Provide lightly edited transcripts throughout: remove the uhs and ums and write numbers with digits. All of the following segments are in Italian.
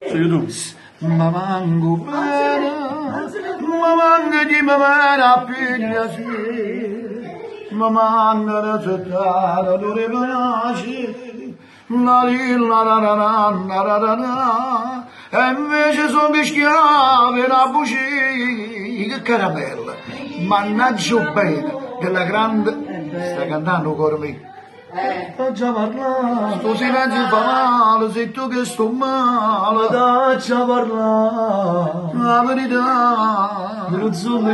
Su YouTube. Ma manco bene, ma manco di me vera figlia sì, ma manco da sottata dove piace, la e invece sono schiave la buccia, che caramella, mannaggia bene, della grande, sta cantando con me. Ho già parlato, sto silenzio fa male, sei tu che sto male. Da già parlare. La verità. Non sono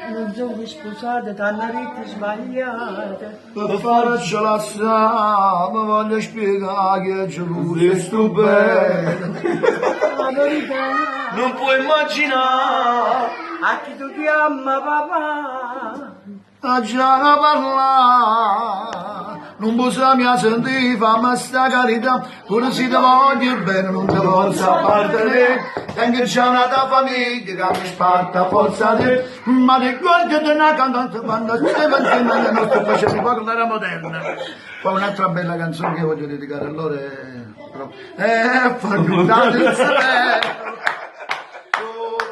Non sono sposata, t'hanno rete sbagliate. Per farci la strada, voglio spiegare che c'è lui sto bene. La verità. Non puoi immaginare. A chi tu ti ama, papà? Ha già parlato, non possiamo sentire, fammi sta carità, pure se ti voglio bene, non ti posso appartenere. Tengo già una tua famiglia che mi sparta forza te, ma ricordi di una cantante quando stiamo insieme alle nostre facciamo poco l'era moderna. Poi un'altra bella canzone che voglio dedicare a loro è Facultà del Saperlo.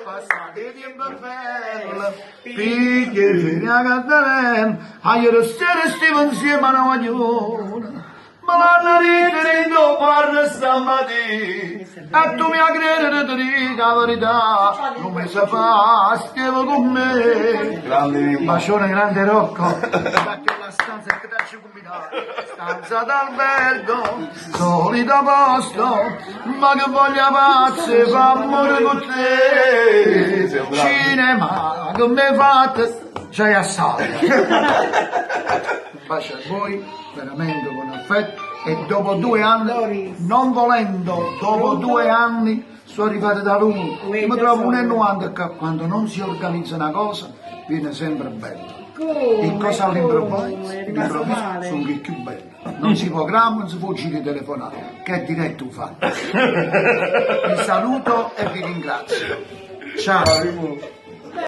Passate tempo bello, figli fino a cantare, a io stiamo insieme a una maglione. Ma l'hanno riferito parla stamattina e tu mi hai creduto di dire la verità, non mi sa fa, stiamo con me. Grande Bacione grande Rocco, perché la stanza che ti combinato, stanza d'albergo, solito posto, ma che voglia pazze fa amore con te. Cinema, che mi fate, c'hai assai. Bacio a voi, veramente con affetto, e dopo 2 anni, non volendo, dopo 2 anni, sono arrivato da lui. Mi trovo un anno che quando non si organizza una cosa, viene sempre bello. E cosa all'improvviso? All'improvviso sono i più belli. Non si programma, non si può giri telefonare, che è diretto fatto. Vi saluto e vi ringrazio. Ciao.